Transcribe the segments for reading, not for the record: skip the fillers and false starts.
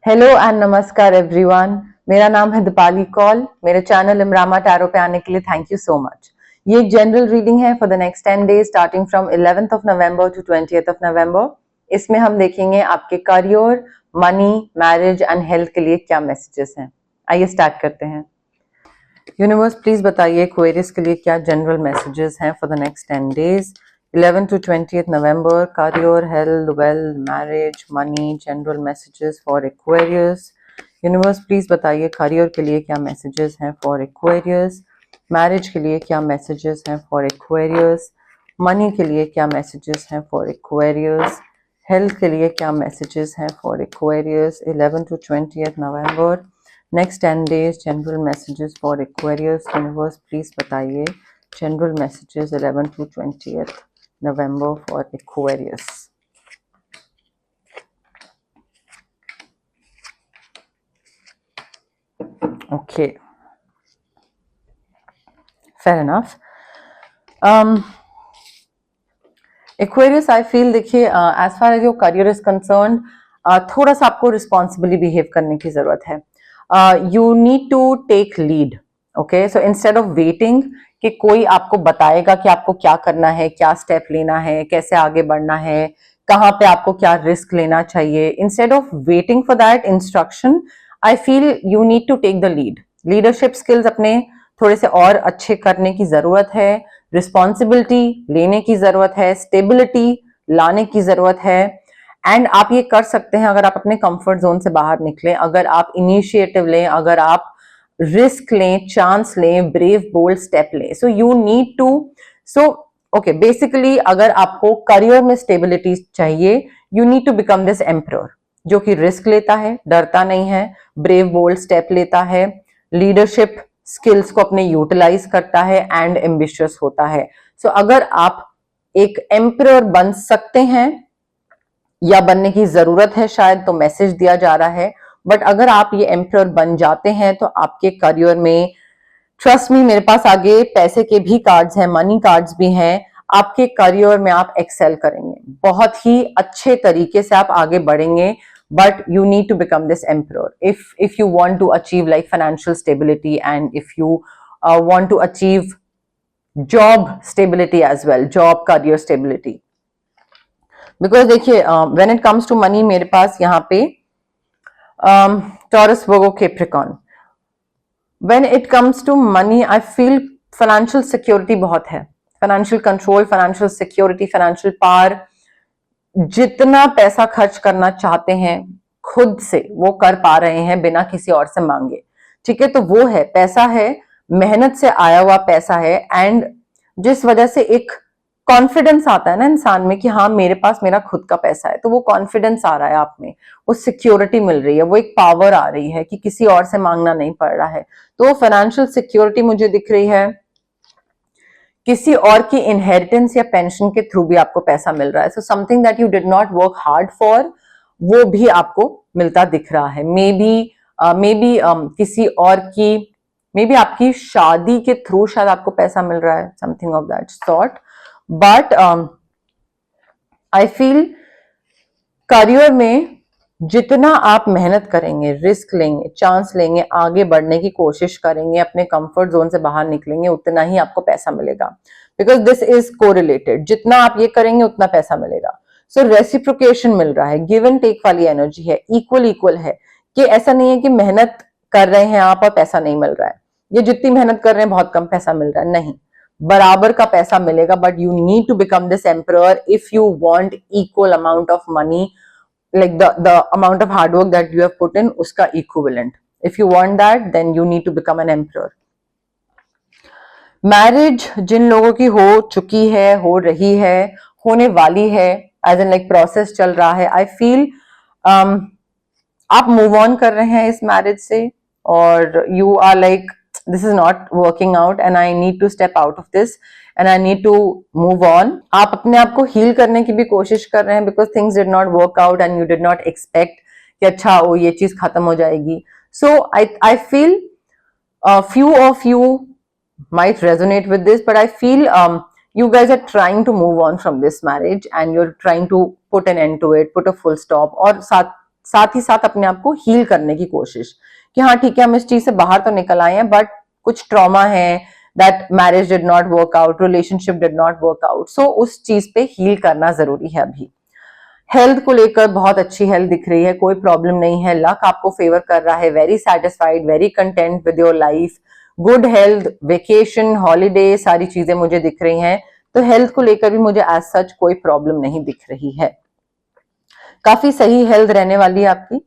Hello and नमस्कार everyone. मेरा नाम है दीपाली कौल। मेरे चैनल इमरामा टैरो पे आने के लिए थैंक यू सो मच। ये एक जनरल रीडिंग है for the next 10 days starting from 11th of November to 20th of November. इसमें हम देखेंगे आपके career, money, marriage and health के लिए क्या मैसेजेस हैं। आइए स्टार्ट करते हैं। यूनिवर्स प्लीज बताइए एक्वेरियस के लिए क्या जनरल मैसेजेस हैं for the next 10 days 11 to 20th November, career, health, wealth, marriage, money, general messages for Aquarius. Universe please बताइए career के लिए क्या messages हैं for Aquarius, marriage के लिए क्या messages हैं for Aquarius, money के लिए क्या messages हैं for Aquarius, health के लिए क्या messages हैं for Aquarius 11 to 20th November. Next 10 days general messages for Aquarius. Universe please बताइए general messages 11 to 20th November for Aquarius. Okay, fair enough. Aquarius, I feel देखिए as far as your career is concerned, थोड़ा सा आपको responsibly behave करने की जरूरत है. You need to take lead. Okay, so instead of waiting कि कोई आपको बताएगा कि आपको क्या करना है, क्या स्टेप लेना है, कैसे आगे बढ़ना है, कहाँ पे आपको क्या रिस्क लेना चाहिए, instead of waiting for that instruction, I feel you need to take the lead. Leadership skills अपने थोड़े से और अच्छे करने की जरूरत है, रिस्पॉन्सिबिलिटी लेने की जरूरत है, स्टेबिलिटी लाने की जरूरत है. एंड आप ये कर सकते हैं अगर आप अपने कंफर्ट जोन से बाहर निकलें, अगर आप इनिशिएटिव लें, अगर आप रिस्क लें, चांस लें, ब्रेव बोल्ड स्टेप लें. So you need to, so okay, basically अगर आपको करियर में स्टेबिलिटी चाहिए, you need to become this emperor जो कि रिस्क लेता है, डरता नहीं है, ब्रेव बोल्ड स्टेप लेता है, लीडरशिप स्किल्स को अपने यूटिलाइज करता है एंड एम्बिशियस होता है. सो अगर आप एक एम्परर बन सकते हैं या बनने की जरूरत है शायद, तो मैसेज दिया जा रहा है. बट अगर आप ये एम्परर बन जाते हैं तो आपके करियर में, ट्रस्ट मी, मेरे पास आगे पैसे के भी कार्ड्स हैं, मनी कार्ड्स भी हैं, आपके करियर में आप एक्सेल करेंगे, बहुत ही अच्छे तरीके से आप आगे बढ़ेंगे. But you need to become this emperor if you want to achieve like financial stability and if you want to achieve job stability as well, job career stability. Because देखिए when it comes to money, मेरे पास यहाँ पे Taurus, Virgo, Capricorn. When it comes to money I feel financial security बहुत है, financial control, financial security, financial power. जितना पैसा खर्च करना चाहते हैं खुद से वो कर पा रहे हैं बिना किसी और से मांगे. ठीक है, तो वो है, पैसा है, मेहनत से आया हुआ पैसा है. एंड जिस वजह से एक कॉन्फिडेंस आता है ना इंसान में कि हाँ मेरे पास मेरा खुद का पैसा है, तो वो कॉन्फिडेंस आ रहा है आप में, वो सिक्योरिटी मिल रही है, वो एक पावर आ रही है कि किसी और से मांगना नहीं पड़ रहा है. तो फाइनेंशियल सिक्योरिटी मुझे दिख रही है. किसी और की इनहेरिटेंस या पेंशन के थ्रू भी आपको पैसा मिल रहा है. So something that you did not work hard for, वो भी आपको मिलता दिख रहा है. मे बी किसी और की, मे बी आपकी शादी के थ्रू शायद आपको पैसा मिल रहा है, something of that sort. But I feel career में जितना आप मेहनत करेंगे, रिस्क लेंगे, चांस लेंगे, आगे बढ़ने की कोशिश करेंगे, अपने कंफर्ट जोन से बाहर निकलेंगे, उतना ही आपको पैसा मिलेगा. बिकॉज दिस इज कोरिलेटेड, जितना आप ये करेंगे उतना पैसा मिलेगा. सो रेसिप्रोकेशन मिल रहा है, गिव एंड टेक वाली एनर्जी है, इक्वल इक्वल है. कि ऐसा नहीं है कि मेहनत कर रहे हैं आप और पैसा नहीं मिल रहा है, ये जितनी मेहनत कर रहे हैं बहुत कम पैसा मिल रहा है, नहीं, बराबर का पैसा मिलेगा. But you need to become this emperor if you want equal amount of money, like the amount of hard work that you have put in, uska equivalent. If you want that, then you need to become an emperor. Marriage जिन लोगों की हो चुकी है, हो रही है, होने वाली है, एज एन लाइक प्रोसेस चल रहा है, आई फील आप मूव ऑन कर रहे हैं इस मैरिज से, और you are like this is not working out and I need to step out of this and I need to move on. आप अपने आप को हील करने की भी कोशिश कर रहे हैं because things did not work out and you did not expect कि अच्छा वो ये चीज खत्म हो जाएगी. So I feel few of you might resonate with this, but I feel you guys are trying to move on from this marriage and you're trying to put an end to it, put a full stop, और साथ ही साथ अपने आप को heal करने की कोशिश कि हाँ ठीक है, हम इस चीज से बाहर तो निकल आए हैं, बट कुछ ट्रॉमा है, that marriage did not work out, relationship did not work out, so उस चीज पे हील करना जरूरी है अभी। हेल्थ को लेकर बहुत अच्छी हेल्थ दिख रही है, कोई प्रॉब्लम नहीं है, लक आपको फेवर कर रहा है, very satisfied, very content with your life, good health, vacation, holiday, सारी चीजें मुझे दिख रही हैं। तो हेल्थ को लेकर भी मुझे एज सच कोई प्रॉब्लम नहीं दिख रही है, काफी सही हेल्थ रहने वाली है आपकी।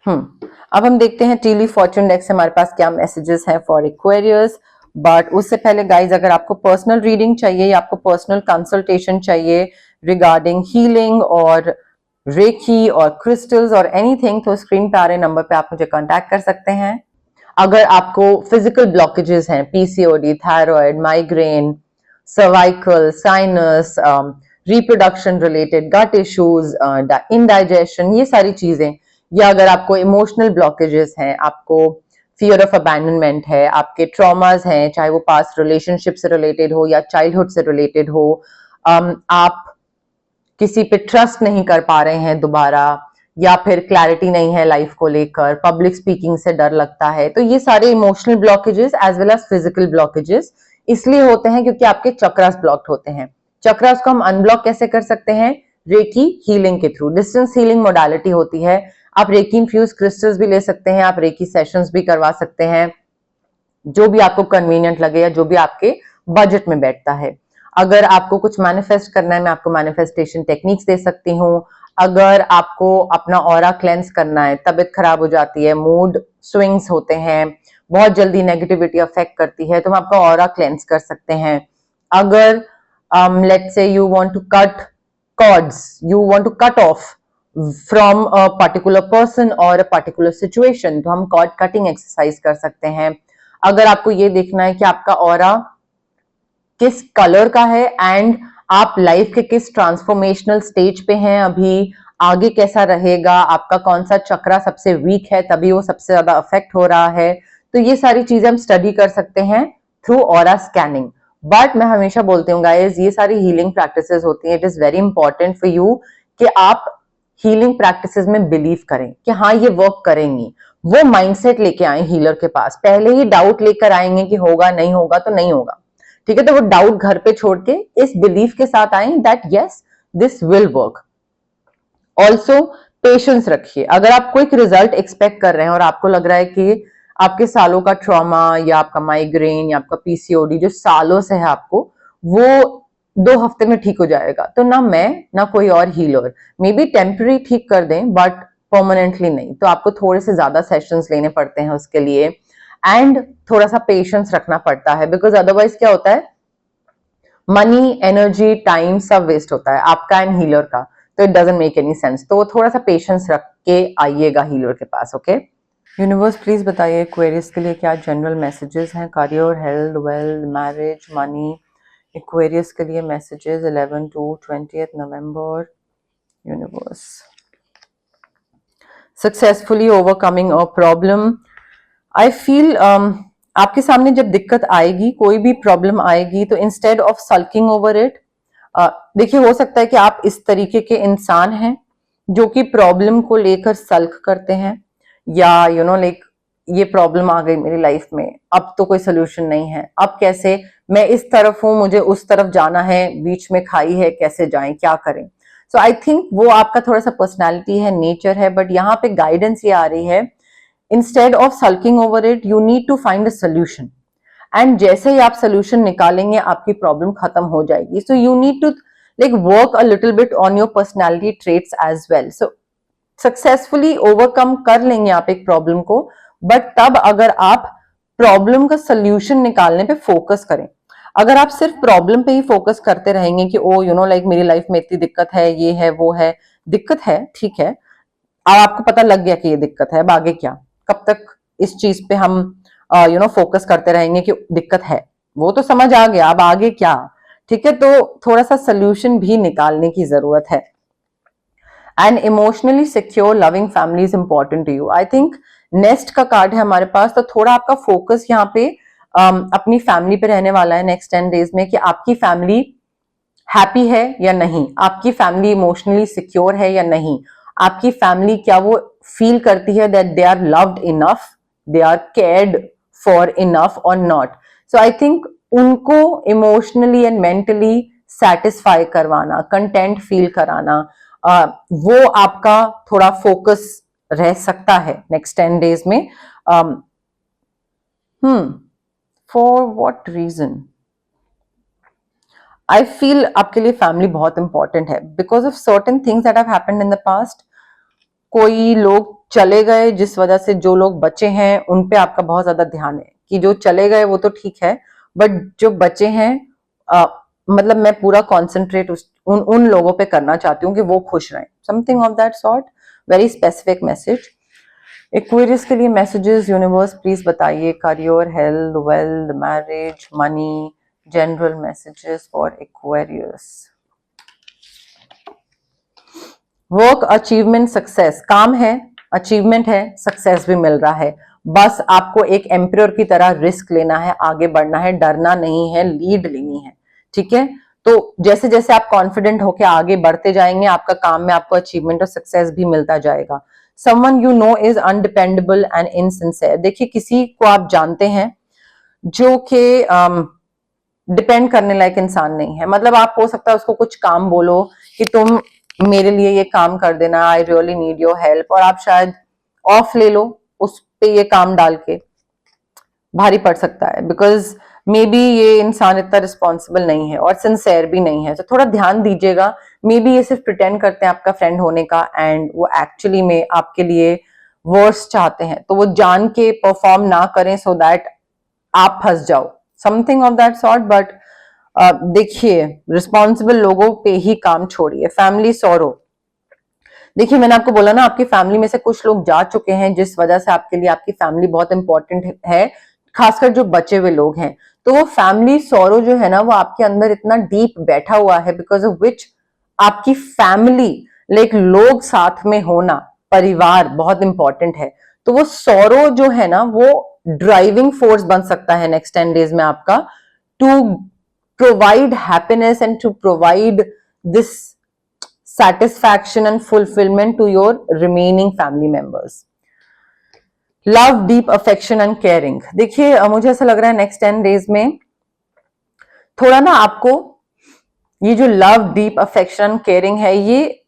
अब हम देखते हैं टीली फॉर्च्यून डेक से हमारे पास क्या मैसेजेस हैं फॉर एक्वेरियस। बट उससे पहले गाइज, अगर आपको पर्सनल रीडिंग चाहिए या आपको पर्सनल कंसल्टेशन चाहिए रिगार्डिंग हीलिंग और रेकी और क्रिस्टल्स और एनीथिंग, तो स्क्रीन पे आ रहे नंबर पे आप मुझे कांटेक्ट कर सकते हैं। अगर आपको फिजिकल ब्लॉकेजेस हैं, PCOD, thyroid, migraine, cervical, sinus, reproduction related, gut issues, indigestion, ये सारी चीजें, या अगर आपको इमोशनल ब्लॉकेजेस हैं, आपको फियर ऑफ अबैंडनमेंट है, आपके ट्रॉमास हैं, चाहे वो पास्ट रिलेशनशिप से रिलेटेड हो या चाइल्डहुड से रिलेटेड हो, आप किसी पे ट्रस्ट नहीं कर पा रहे हैं दोबारा, या फिर क्लैरिटी नहीं है लाइफ को लेकर, पब्लिक स्पीकिंग से डर लगता है, तो ये सारे emotional blockages as well as physical blockages इसलिए होते हैं क्योंकि आपके चक्रास ब्लॉक्ड होते हैं। चक्रास को हम अनब्लॉक कैसे कर सकते हैं? रेकी हीलिंग के थ्रू। डिस्टेंस हीलिंग मोडालिटी होती है, आप रेकी इन्फ्यूज क्रिस्टल्स भी ले सकते हैं, आप रेकी सेशंस भी करवा सकते हैं, जो भी आपको कन्वीनियंट लगे या जो भी आपके बजट में बैठता है। अगर आपको कुछ मैनिफेस्ट करना है, मैं आपको मैनिफेस्टेशन टेक्निक्स दे सकती हूँ। अगर आपको अपना ऑरा क्लेंस करना है, तबीयत खराब हो जाती है, मूड स्विंग्स होते हैं, बहुत जल्दी नेगेटिविटी अफेक्ट करती है, तो हम आपका ऑरा क्लेंस कर सकते हैं। अगर let's say you want to cut cords, you want to cut off from a particular person और अ पर्टिकुलर सिचुएशन, तो हम कॉर्ड कटिंग एक्सरसाइज कर सकते हैं। अगर आपको ये देखना है कि आपका ऑरा किस कलर का है एंड आप लाइफ के किस ट्रांसफॉर्मेशनल स्टेज पे हैं अभी, आगे कैसा रहेगा, आपका कौन सा चक्रा सबसे वीक है तभी वो सबसे ज्यादा अफेक्ट हो रहा है, तो ये सारी चीजें हम स्टडी कर सकते हैं थ्रू ऑरा स्कैनिंग। बट मैं हमेशा बोलती हूँ गाइस, ये सारी हीलिंग प्रैक्टिसेस होती हैं, it is very important for you कि आप हीलिंग प्रैक्टिसेस में बिलीव करें कि हाँ ये वर्क करेंगी। वो माइंडसेट लेके आए हीलर के पास, पहले ही डाउट लेकर आएंगे कि होगा नहीं होगा तो नहीं होगा, ठीक है, तो वो डाउट घर पे छोड़ के इस बिलीफ के साथ आए that yes this will work. Also patience रखिए। अगर आप क्विक रिजल्ट एक्सपेक्ट कर रहे हैं और आपको लग रहा है कि आपके सालों का ट्रॉमा या आपका माइग्रेन या आपका पीसीओडी जो सालों से है आपको, वो 2 हफ्ते में ठीक हो जाएगा, तो ना मैं ना कोई और हीलर, मे बी टेम्पररी ठीक कर दें बट परमानेंटली नहीं, तो आपको थोड़े से ज्यादा सेशंस लेने पड़ते हैं उसके लिए एंड थोड़ा सा पेशेंस रखना पड़ता है, बिकॉज अदरवाइज क्या होता है, मनी, एनर्जी, टाइम सब वेस्ट होता है आपका एंड हीलर का, तो it doesn't make any sense. तो थोड़ा सा पेशेंस रख के आइएगा हीलर के पास, ओके। यूनिवर्स प्लीज बताइए एक्वेरियस के लिए क्या जनरल मैसेजेस हैं, career, health, wealth, marriage, money. Aquarius के लिए messages 11 to 20 November. Universe, successfully overcoming a problem. I feel आपके सामने जब दिक्कत आएगी, कोई भी प्रॉब्लम आएगी, तो instead of sulking over it, देखिए हो सकता है कि आप इस तरीके के इंसान हैं जो कि प्रॉब्लम को लेकर सल्क करते हैं, या यू नो लाइक ये प्रॉब्लम आ गई मेरी लाइफ में, अब तो कोई सोल्यूशन नहीं है, अब कैसे, मैं इस तरफ हूं, मुझे उस तरफ जाना है, बीच में खाई है, कैसे जाएं, क्या करें। सो आई थिंक वो आपका थोड़ा सा पर्सनैलिटी है, नेचर है, बट यहाँ पे गाइडेंस ये आ रही है, instead of sulking over it you need to find a solution, and जैसे ही आप सोल्यूशन निकालेंगे आपकी प्रॉब्लम खत्म हो जाएगी। So you need to like work a little bit on your personality traits as well. So successfully overcome कर लेंगे आप एक प्रॉब्लम को, बट तब अगर आप प्रॉब्लम का सोल्यूशन निकालने पे फोकस करें। अगर आप सिर्फ प्रॉब्लम पे ही फोकस करते रहेंगे कि ओ यू नो लाइक मेरी लाइफ में इतनी दिक्कत है, ये है वो है, दिक्कत है ठीक है, अब आपको पता लग गया कि ये दिक्कत है, अब आगे क्या, कब तक इस चीज पे हम यू नो फोकस करते रहेंगे कि दिक्कत है, वो तो समझ आ गया, अब आगे क्या, ठीक है, तो थोड़ा सा सोल्यूशन भी निकालने की जरूरत है। And emotionally secure loving family is important to you. I think next का कार्ड है हमारे पास, तो थोड़ा आपका फोकस यहाँ पे अपनी फैमिली पे रहने वाला है नेक्स्ट 10 डेज में, कि आपकी फैमिली हैप्पी है या नहीं, आपकी फैमिली इमोशनली सिक्योर है या नहीं, आपकी फैमिली क्या वो फील करती है that they are loved enough, they are cared for enough और नॉट. सो आई थिंक उनको इमोशनली एंड मेंटली सेटिस्फाई करवाना, कंटेंट फील कराना, वो आपका थोड़ा फोकस रह सकता है नेक्स्ट 10 डेज में. For what reason? I feel आपके लिए फैमिली बहुत इंपॉर्टेंट है because of certain things that have happened in the past. कोई लोग चले गए जिस वजह से जो लोग बचे हैं उन पे आपका बहुत ज्यादा ध्यान है कि जो चले गए वो तो ठीक है, बट जो बचे हैं मतलब मैं पूरा कॉन्सेंट्रेट उन लोगों पे करना चाहती हूँ कि वो खुश रहें. Something of that sort. Very specific message. Aquarius के लिए मैसेजेस यूनिवर्स प्लीज बताइए. Career, health, wealth, marriage, money, general messages for Aquarius. Work, achievement, success. काम है, अचीवमेंट है, सक्सेस भी मिल रहा है. बस आपको एक एम्पायर की तरह रिस्क लेना है, आगे बढ़ना है, डरना नहीं है, लीड लेनी है. ठीक है. तो जैसे जैसे आप कॉन्फिडेंट होके आगे बढ़ते जाएंगे, आपका काम में आपको अचीवमेंट और सक्सेस भी मिलता जाएगा. Someone you know is undependable and insincere. देखिए, किसी को आप जानते हैं जो कि डिपेंड करने लायक इंसान नहीं है. मतलब आप हो सकता है उसको कुछ काम बोलो कि तुम मेरे लिए ये काम कर देना, I really need your help, और आप शायद ऑफ ले लो उस पे ये काम डाल के. भारी पड़ सकता है बिकॉज मे बी ये इंसान इतना रिस्पॉन्सिबल नहीं है और सिंसेयर भी नहीं है. तो थोड़ा ध्यान दीजिएगा. मे बी ये सिर्फ प्रिटेंड करते हैं आपका फ्रेंड होने का एंड वो एक्चुअली में आपके लिए वर्स चाहते हैं. तो वो जान के परफॉर्म ना करें सो दैट आप फंस जाओ. Something of that sort. But देखिए, रिस्पॉन्सिबल लोगों पे ही काम छोड़िए. Family sorrow. देखिए, मैंने आपको बोला ना, आपकी फैमिली में से कुछ लोग जा चुके हैं जिस वजह से आपके लिए आपकी फैमिली बहुत इंपॉर्टेंट है, खासकर जो बचे हुए लोग हैं. तो वो फैमिली सॉरो जो है ना, वो आपके अंदर इतना डीप बैठा हुआ है बिकॉज ऑफ विच आपकी फैमिली, लाइक लोग साथ में होना, परिवार बहुत इंपॉर्टेंट है. तो वो सॉरो जो है ना, वो ड्राइविंग फोर्स बन सकता है नेक्स्ट 10 डेज में आपका, to provide happiness and to provide this satisfaction and fulfillment to your remaining family members. Love, deep affection and caring. देखिए, मुझे ऐसा लग रहा है नेक्स्ट 10 डेज में थोड़ा ना आपको ये जो लव, डीप अफेक्शन, केयरिंग है, ये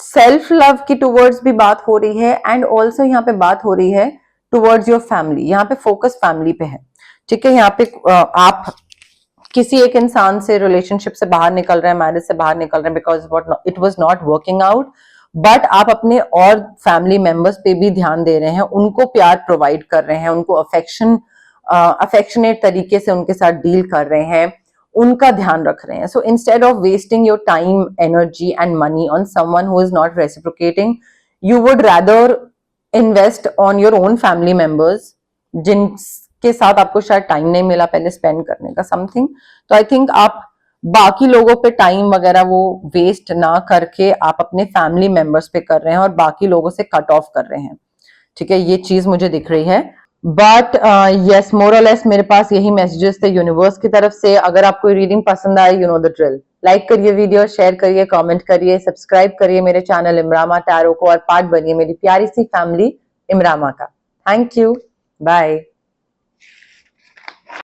सेल्फ लव की टुवर्ड्स भी बात हो रही है एंड ऑल्सो यहाँ पे बात हो रही है टुवर्ड्स योर फैमिली. यहाँ पे फोकस फैमिली पे है. ठीक है. यहाँ पे आप किसी एक इंसान से रिलेशनशिप से बाहर निकल रहे हैं, मैरिज से बाहर निकल रहे हैं because it was not working out, but आप अपने और फैमिली मेंबर्स पे भी ध्यान दे रहे हैं, उनको प्यार प्रोवाइड कर रहे हैं, उनको अफेक्शनेट तरीके से उनके साथ डील कर रहे हैं, उनका ध्यान रख रहे हैं. So instead of wasting your time, energy and money on someone who is not reciprocating, you would rather invest on your own family members जिनके साथ आपको शायद टाइम नहीं मिला पहले स्पेंड करने का, समथिंग. तो आई थिंक आप बाकी लोगों पे टाइम वगैरह वो वेस्ट ना करके आप अपने फैमिली मेंबर्स पे कर रहे हैं और बाकी लोगों से कट ऑफ कर रहे हैं. ठीक है. ये चीज मुझे दिख रही है. बट यस, मोर और लेस मेरे पास यही मैसेजेस थे यूनिवर्स की तरफ से. अगर आपको रीडिंग पसंद आए, you know the drill. Like करिए वीडियो, शेयर करिए, कमेंट करिए, सब्सक्राइब करिए मेरे चैनल इमरामा टैरो को और पार्ट बनिए मेरी प्यारी सी फैमिली इमरामा का. Thank you. बाय.